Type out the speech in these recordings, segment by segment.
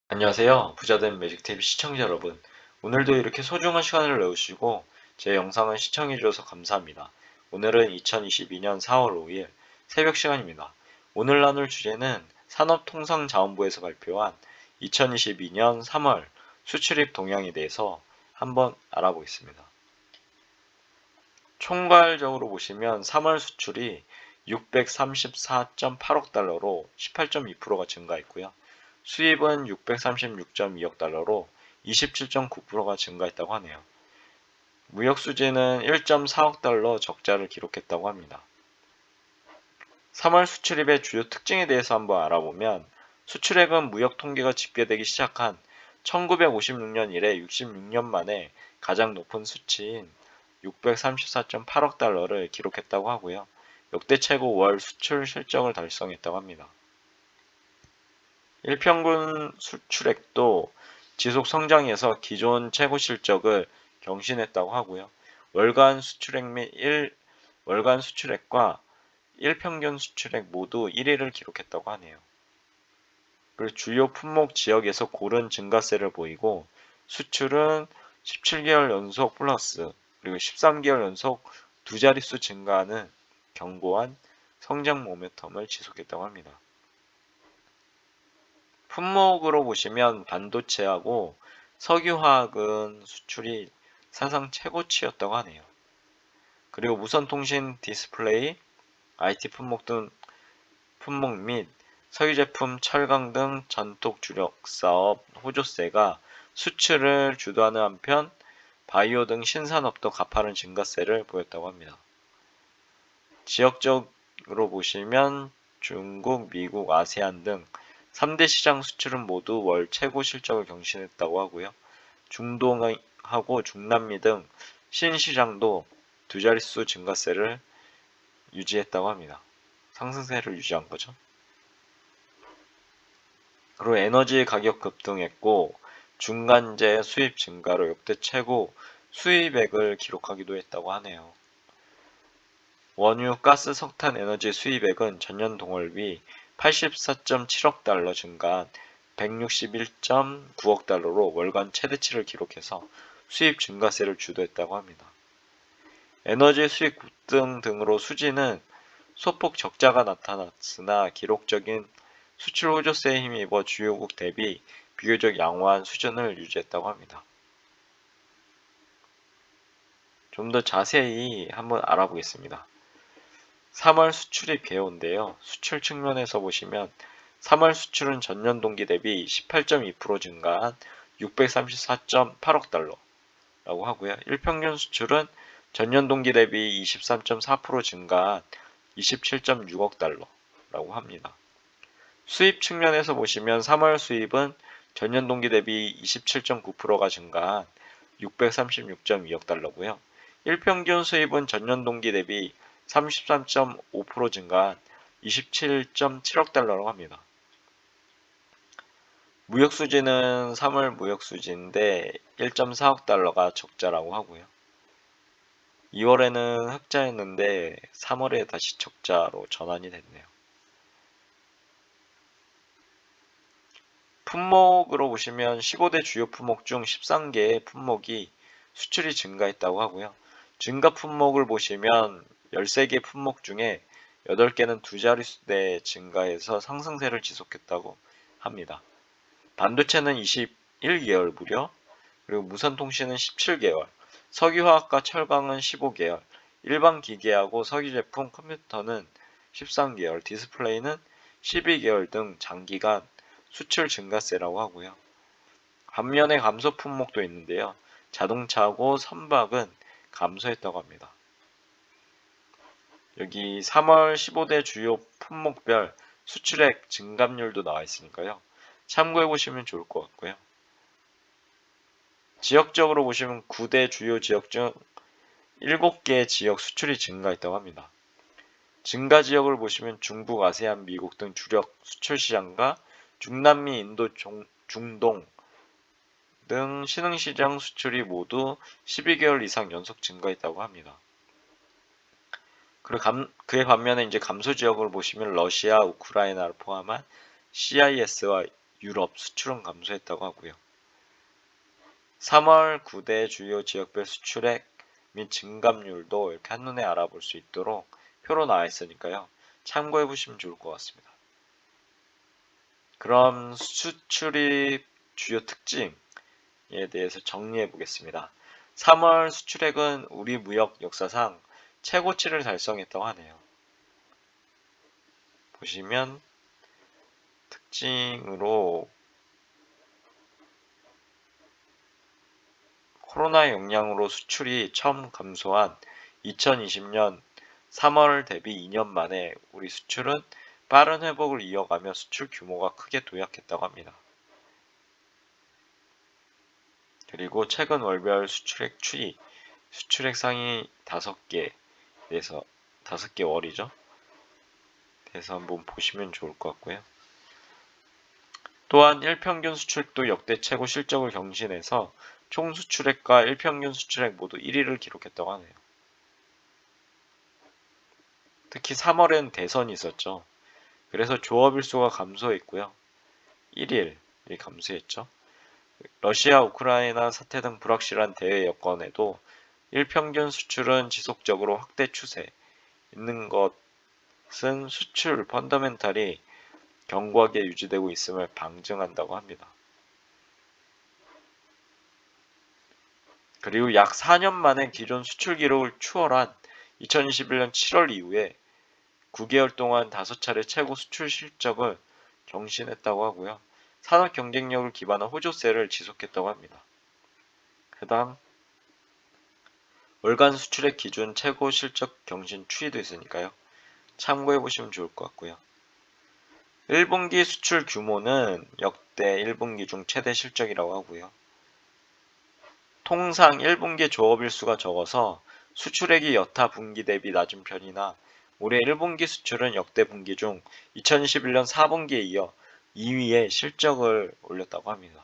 안녕하세요. 부자된 매직TV 시청자 여러분. 오늘도 이렇게 소중한 시간을 내주시고 제 영상을 시청해 주셔서 감사합니다. 오늘은 2022년 4월 5일 새벽 시간입니다. 오늘 나눌 주제는 산업통상자원부에서 발표한 2022년 3월 수출입 동향에 대해서 한번 알아보겠습니다. 총괄적으로 보시면 3월 수출이 634.8억 달러로 18.2%가 증가했고요. 수입은 636.2억 달러로 27.9%가 증가했다고 하네요. 무역 수지는 1.4억 달러 적자를 기록했다고 합니다. 3월 수출입의 주요 특징에 대해서 한번 알아보면 수출액은 무역 통계가 집계되기 시작한 1956년 이래 66년 만에 가장 높은 수치인 634.8억 달러를 기록했다고 하고요. 역대 최고 월 수출 실적을 달성했다고 합니다. 일평균 수출액도 지속 성장해서 기존 최고 실적을 경신했다고 하고요. 월간 수출액과 일평균 수출액 모두 1위를 기록했다고 하네요. 그리고 주요 품목 지역에서 고른 증가세를 보이고 수출은 17개월 연속 플러스 그리고 13개월 연속 두 자릿수 증가하는 견고한 성장 모멘텀을 지속했다고 합니다. 품목으로 보시면 반도체하고 석유화학은 수출이 사상 최고치였다고 하네요. 그리고 무선통신, 디스플레이, IT 품목 등 품목 및 석유 제품, 철강 등 전통 주력 사업 호조세가 수출을 주도하는 한편 바이오 등 신산업도 가파른 증가세를 보였다고 합니다. 지역적으로 보시면 중국, 미국, 아세안 등 3대 시장 수출은 모두 월 최고 실적을 경신했다고 하고요. 중동하고 중남미 등 신시장도 두 자릿수 증가세를 유지했다고 합니다. 상승세를 유지한 거죠. 그리고 에너지 가격 급등했고 중간재 수입 증가로 역대 최고 수입액을 기록하기도 했다고 하네요. 원유, 가스, 석탄 에너지 수입액은 전년 동월비 84.7억 달러 증가한 161.9억 달러로 월간 최대치를 기록해서 수입 증가세를 주도했다고 합니다. 에너지 수입 급등 등으로 수지는 소폭 적자가 나타났으나 기록적인 수출 호조세에 힘입어 주요국 대비 비교적 양호한 수준을 유지했다고 합니다. 좀 더 자세히 한번 알아보겠습니다. 3월 수출입 개요인데요. 수출 측면에서 보시면 3월 수출은 전년 동기 대비 18.2% 증가한 634.8억 달러라고 하고요. 일평균 수출은 전년 동기 대비 23.4% 증가한 27.6억 달러라고 합니다. 수입 측면에서 보시면 3월 수입은 전년 동기 대비 27.9%가 증가한 636.2억 달러고요. 일평균 수입은 전년 동기 대비 33.5% 증가한 27.7억 달러라고 합니다. 무역 수지는 3월 무역 수지인데 1.4억 달러가 적자라고 하고요. 2월에는 흑자였는데 3월에 다시 적자로 전환이 됐네요. 품목으로 보시면 15대 주요 품목 중 13개의 품목이 수출이 증가했다고 하고요. 증가 품목을 보시면 13개 품목 중에 8개는 두 자릿수대 증가해서 상승세를 지속했다고 합니다. 반도체는 21개월 무려, 그리고 무선통신은 17개월, 석유화학과 철강은 15개월, 일반 기계하고 석유 제품 컴퓨터는 13개월, 디스플레이는 12개월 등 장기간 수출 증가세라고 하고요. 반면에 감소 품목도 있는데요. 자동차하고 선박은 감소했다고 합니다. 여기 3월 15대 주요 품목별 수출액 증감률도 나와 있으니까요. 참고해 보시면 좋을 것 같고요. 지역적으로 보시면 9대 주요 지역 중 7개 지역 수출이 증가했다고 합니다. 증가 지역을 보시면 중국, 아세안, 미국 등 주력 수출 시장과 중남미, 인도, 중동 등 신흥시장 수출이 모두 12개월 이상 연속 증가했다고 합니다. 그리고 그에 반면에 이제 감소 지역을 보시면 러시아, 우크라이나를 포함한 CIS와 유럽 수출은 감소했다고 하고요. 3월 9대 주요 지역별 수출액 및 증감률도 이렇게 한눈에 알아볼 수 있도록 표로 나와 있으니까요. 참고해 보시면 좋을 것 같습니다. 그럼 수출입 주요 특징에 대해서 정리해 보겠습니다. 3월 수출액은 우리 무역 역사상 최고치를 달성했다고 하네요. 보시면 특징으로 코로나 영향으로 수출이 처음 감소한 2020년 3월 대비 2년 만에 우리 수출은 빠른 회복을 이어가며 수출 규모가 크게 도약했다고 합니다. 그리고 최근 월별 수출액 추이, 수출액 상위 5개에서 5개 월이죠. 그래서 한번 보시면 좋을 것 같고요. 또한 일평균 수출액도 역대 최고 실적을 경신해서 총 수출액과 일평균 수출액 모두 1위를 기록했다고 하네요. 특히 3월엔 대선이 있었죠. 그래서 조업일수가 감소했고요. 1일이 감소했죠. 러시아, 우크라이나 사태 등 불확실한 대외 여건에도 일평균 수출은 지속적으로 확대 추세 있는 것은 수출 펀더멘탈이 견고하게 유지되고 있음을 방증한다고 합니다. 그리고 약 4년 만에 기존 수출 기록을 추월한 2021년 7월 이후에 9개월 동안 5차례 최고 수출 실적을 경신했다고 하고요. 산업 경쟁력을 기반한 호조세를 지속했다고 합니다. 해당 월간 수출액 기준 최고 실적 경신 추이도 있으니까요. 참고해 보시면 좋을 것 같고요. 1분기 수출 규모는 역대 1분기 중 최대 실적이라고 하고요. 통상 1분기 조업일수가 적어서 수출액이 여타 분기 대비 낮은 편이나 올해 1분기 수출은 역대 분기 중 2021년 4분기에 이어 2위의 실적을 올렸다고 합니다.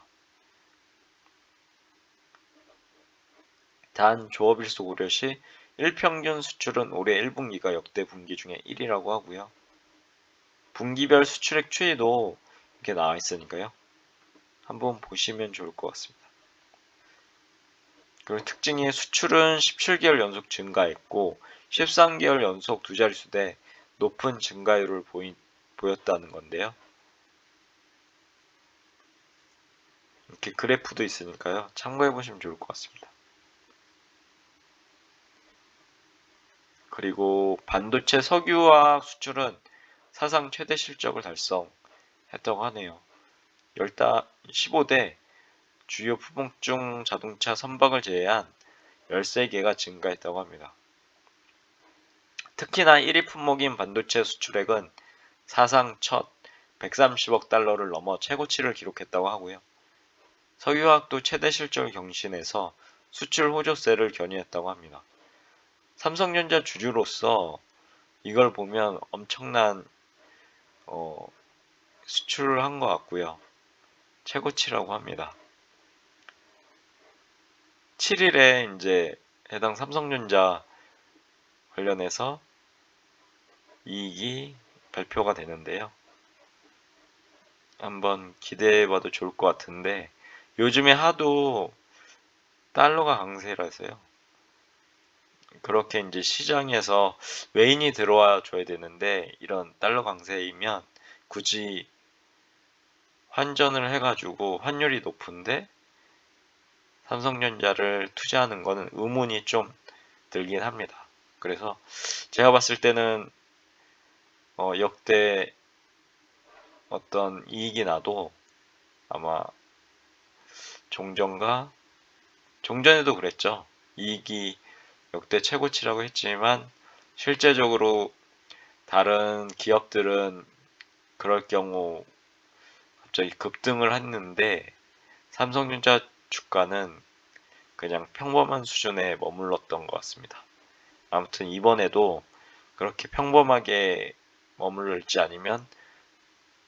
단 조업일수 고려 시 일평균 수출은 올해 1분기가 역대 분기 중에 1위라고 하고요. 분기별 수출액 추이도 이렇게 나와 있으니까요. 한번 보시면 좋을 것 같습니다. 그리고 특징이 수출은 17개월 연속 증가했고 13개월 연속 두 자릿수 대 높은 증가율을 보였다는 건데요. 이렇게 그래프도 있으니까요. 참고해 보시면 좋을 것 같습니다. 그리고 반도체 석유화학 수출은 사상 최대 실적을 달성했다고 하네요. 15대 주요 부품중 자동차 선박을 제외한 13개가 증가했다고 합니다. 특히나 1위 품목인 반도체 수출액은 사상 첫 130억 달러를 넘어 최고치를 기록했다고 하고요. 석유화학도 최대 실적을 경신해서 수출 호조세를 견인했다고 합니다. 삼성전자 주주로서 이걸 보면 엄청난 수출을 한 것 같고요. 최고치라고 합니다. 7일에 이제 해당 삼성전자 관련해서 이익이 발표가 되는데요. 한번 기대해봐도 좋을 것 같은데 요즘에 하도 달러가 강세라서요. 그렇게 이제 시장에서 외인이 들어와 줘야 되는데 이런 달러 강세이면 굳이 환전을 해가지고 환율이 높은데 삼성전자를 투자하는 거는 의문이 좀 들긴 합니다. 그래서 제가 봤을 때는 역대 어떤 이익이 나도 아마 종전에도 그랬죠. 이익이 역대 최고치라고 했지만 실제적으로 다른 기업들은 그럴 경우 갑자기 급등을 했는데 삼성전자 주가는 그냥 평범한 수준에 머물렀던 것 같습니다. 아무튼 이번에도 그렇게 평범하게 머무를지 아니면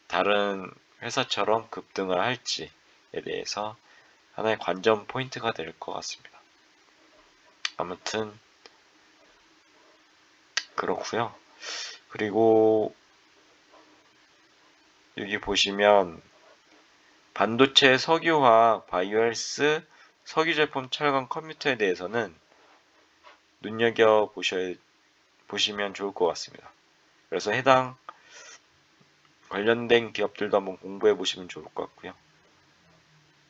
다른 회사처럼 급등을 할지에 대해서 하나의 관전 포인트가 될 것 같습니다. 아무튼 그렇고요. 그리고 여기 보시면 반도체, 석유화학, 바이오헬스, 석유제품, 철강, 컴퓨터에 대해서는 보시면 좋을 것 같습니다. 그래서 해당 관련된 기업들도 한번 공부해 보시면 좋을 것 같고요.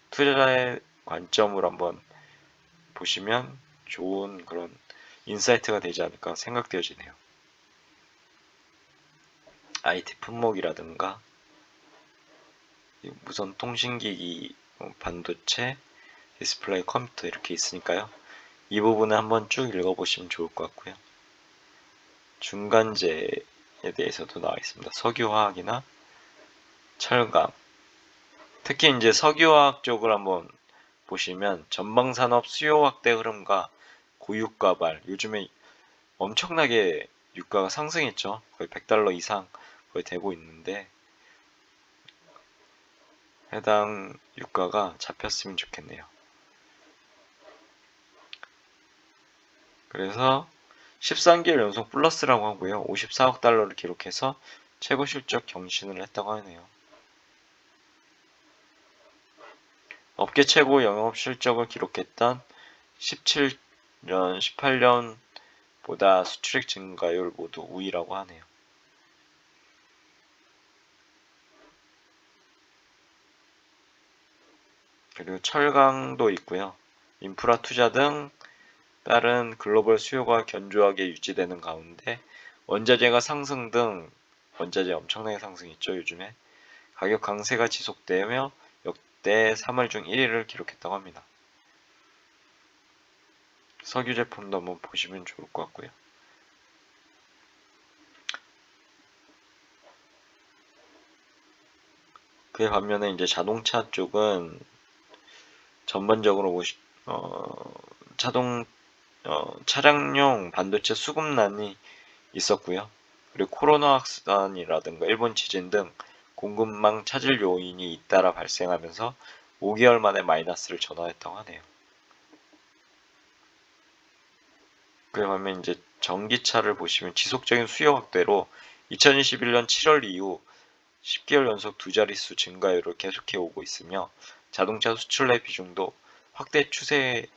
투자자의 관점으로 한번 보시면 좋은 그런 인사이트가 되지 않을까 생각되어지네요. IT 품목이라든가 무선 통신기기, 반도체, 디스플레이, 컴퓨터 이렇게 있으니까요. 이 부분을 한번 쭉 읽어보시면 좋을 것 같고요. 중간재에 대해서도 나와 있습니다. 석유화학이나 철강, 특히 이제 석유화학 쪽을 한번 보시면 전방산업 수요 확대 흐름과 고유가발, 요즘에 엄청나게 유가가 상승했죠. 거의 $100 이상 거의 되고 있는데 해당 유가가 잡혔으면 좋겠네요. 그래서 13개월 연속 플러스라고 하고요. $54억 기록해서 최고 실적 경신을 했다고 하네요. 업계 최고 영업 실적을 기록했던 17년, 18년보다 수출액 증가율 모두 우위라고 하네요. 그리고 철강도 있고요. 인프라 투자 등 다른 글로벌 수요가 견조하게 유지되는 가운데 원자재가 상승 등 원자재 엄청나게 상승했죠. 요즘에 가격 강세가 지속되며 역대 3월 중 1위를 기록했다고 합니다. 석유 제품도 한번 보시면 좋을 것 같고요. 그에 반면에 이제 자동차 쪽은 전반적으로 차량용 반도체 수급난이 있었고요. 그리고 코로나 확산이라든가 일본 지진 등 공급망 차질 요인이 잇따라 발생하면서 5개월 만에 마이너스를 전환했다고 하네요. 그에 반면 이제 전기차를 보시면 지속적인 수요 확대로 2021년 7월 이후 10개월 연속 두 자릿수 증가율을 계속해 오고 있으며 자동차 수출내 비중도 확대 추세에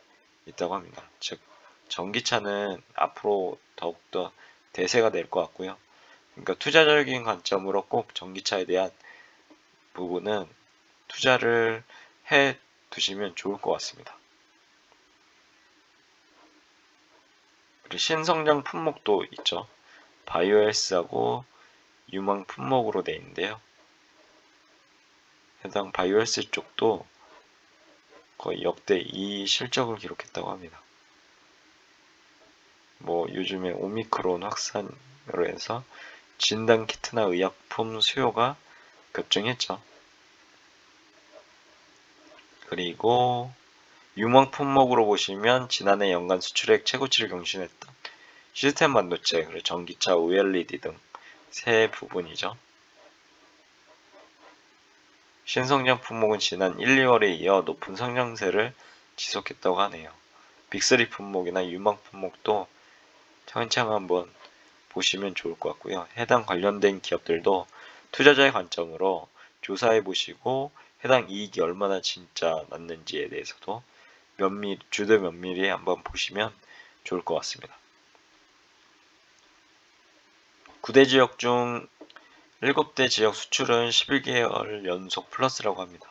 있다고 합니다. 즉 전기차는 앞으로 더욱더 대세가 될 것 같고요. 그러니까 투자적인 관점으로 꼭 전기차에 대한 부분은 투자를 해 두시면 좋을 것 같습니다. 그리고 신성장 품목도 있죠. 바이오헬스하고 유망 품목으로 되어 있는데요. 해당 바이오헬스 쪽도 거의 역대 2 실적을 기록했다고 합니다. 요즘에 오미크론 확산으로 해서 진단 키트나 의약품 수요가 급증했죠. 그리고 유망 품목으로 보시면 지난해 연간 수출액 최고치를 경신했던 시스템 반도체, 그리고 전기차, OLED 등 세 부분이죠. 신성장 품목은 지난 1, 2월에 이어 높은 성장세를 지속했다고 하네요. 빅3 품목이나 유망 품목도 차근차근 한번 보시면 좋을 것 같고요. 해당 관련된 기업들도 투자자의 관점으로 조사해 보시고 해당 이익이 얼마나 진짜 났는지에 대해서도 주도 면밀히 한번 보시면 좋을 것 같습니다. 9대 지역 중 7대 지역 수출은 11개월 연속 플러스라고 합니다.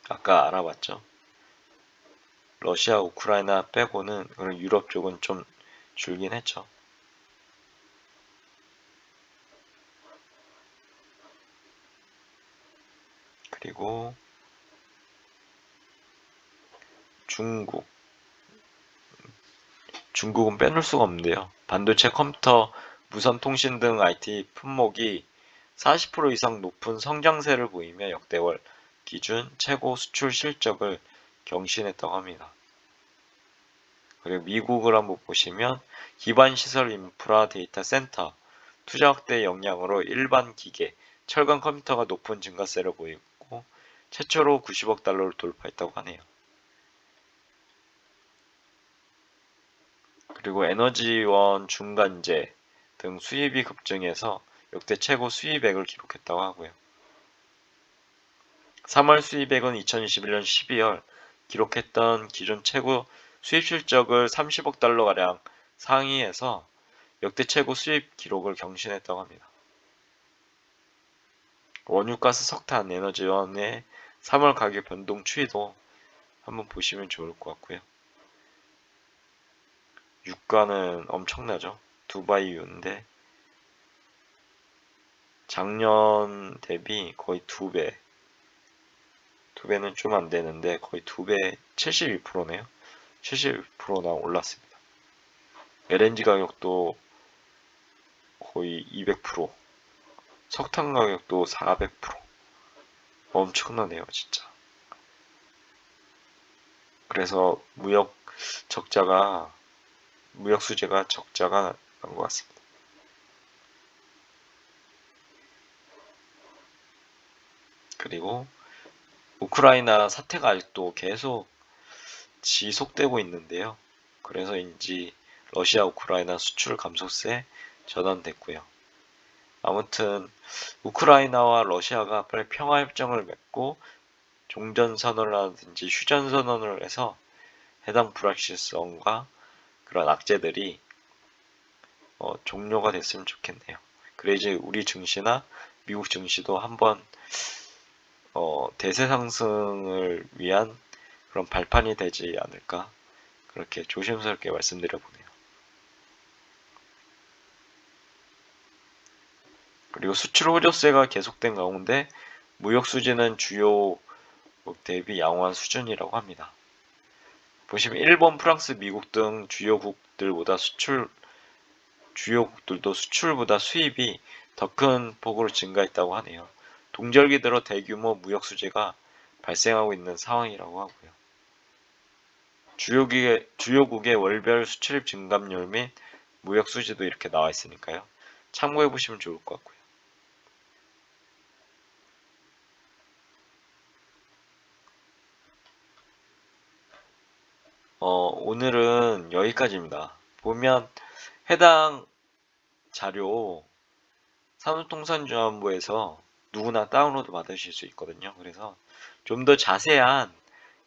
아까 알아봤죠. 러시아, 우크라이나 빼고는 유럽 쪽은 좀 줄긴 했죠. 그리고 중국은 빼놓을 수가 없는데요. 반도체, 컴퓨터, 무선 통신 등 IT 품목이 40% 이상 높은 성장세를 보이며 역대월 기준 최고 수출 실적을 경신했다고 합니다. 그리고 미국을 한번 보시면 기반시설 인프라 데이터 센터 투자 확대 영향으로 일반 기계, 철강 컴퓨터가 높은 증가세를 보이고 최초로 $90억 돌파했다고 하네요. 그리고 에너지원, 중간재 등 수입이 급증해서 역대 최고 수입액을 기록했다고 하고요. 3월 수입액은 2021년 12월 기록했던 기존 최고 수입 실적을 30억 달러가량 상회해서 역대 최고 수입 기록을 경신했다고 합니다. 원유가스 석탄 에너지원의 3월 가격 변동 추이도 한번 보시면 좋을 것 같고요. 유가는 엄청나죠. 두바이유인데 작년 대비 거의 2배, 2배는 좀 안 되는데 거의 2배, 72%네요. 72%나 올랐습니다. LNG 가격도 거의 200%, 석탄 가격도 400%. 엄청나네요, 진짜. 그래서 무역 수재가 적자가 난 것 같습니다. 그리고 우크라이나 사태가 아직도 계속 지속되고 있는데요. 그래서인지 러시아 우크라이나 수출 감소세 전환됐고요. 아무튼 우크라이나와 러시아가 빨리 평화협정을 맺고 종전선언이라든지 휴전선언을 해서 해당 불확실성과 그런 악재들이 종료가 됐으면 좋겠네요. 그래야지 우리 증시나 미국 증시도 한번 대세 상승을 위한 그런 발판이 되지 않을까, 그렇게 조심스럽게 말씀드려보네요. 그리고 수출 호조세가 계속된 가운데 무역 수지는 주요 대비 양호한 수준이라고 합니다. 보시면 일본, 프랑스, 미국 등 주요국들도 수출보다 수입이 더 큰 폭으로 증가했다고 하네요. 동절기 들어 대규모 무역 수지가 발생하고 있는 상황이라고 하고요. 주요국의 월별 수출입 증감률 및 무역 수지도 이렇게 나와 있으니까요. 참고해 보시면 좋을 것 같고요. 오늘은 여기까지입니다. 보면 해당 자료 산업통상자원부에서 누구나 다운로드 받으실 수 있거든요. 그래서 좀 더 자세한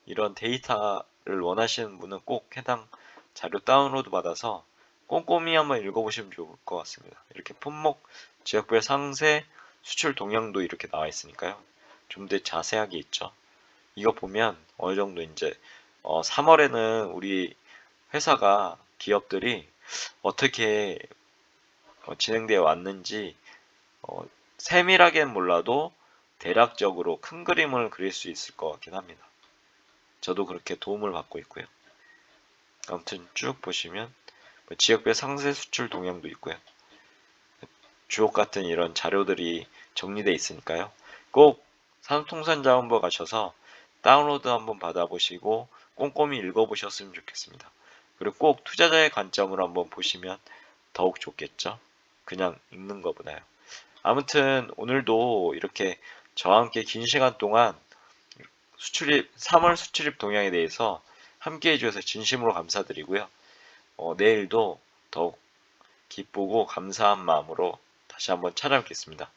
이런 데이터를 원하시는 분은 꼭 해당 자료 다운로드 받아서 꼼꼼히 한번 읽어보시면 좋을 것 같습니다. 이렇게 품목, 지역별 상세, 수출 동향도 이렇게 나와 있으니까요. 좀 더 자세하게 있죠. 이거 보면 어느 정도 이제 3월에는 우리 회사가 기업들이 어떻게 진행되어 왔는지 세밀하게는 몰라도 대략적으로 큰 그림을 그릴 수 있을 것 같긴 합니다. 저도 그렇게 도움을 받고 있고요. 아무튼 쭉 보시면 지역별 상세 수출 동향도 있고요. 주옥 같은 이런 자료들이 정리되어 있으니까요. 꼭 산업통상자원부 가셔서 다운로드 한번 받아보시고 꼼꼼히 읽어보셨으면 좋겠습니다. 그리고 꼭 투자자의 관점으로 한번 보시면 더욱 좋겠죠. 그냥 읽는 것보다요. 아무튼 오늘도 이렇게 저와 함께 긴 시간 동안 3월 수출입 동향에 대해서 함께 해주셔서 진심으로 감사드리고요. 내일도 더욱 기쁘고 감사한 마음으로 다시 한번 찾아뵙겠습니다.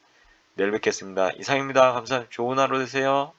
내일 뵙겠습니다. 이상입니다. 감사합니다. 좋은 하루 되세요.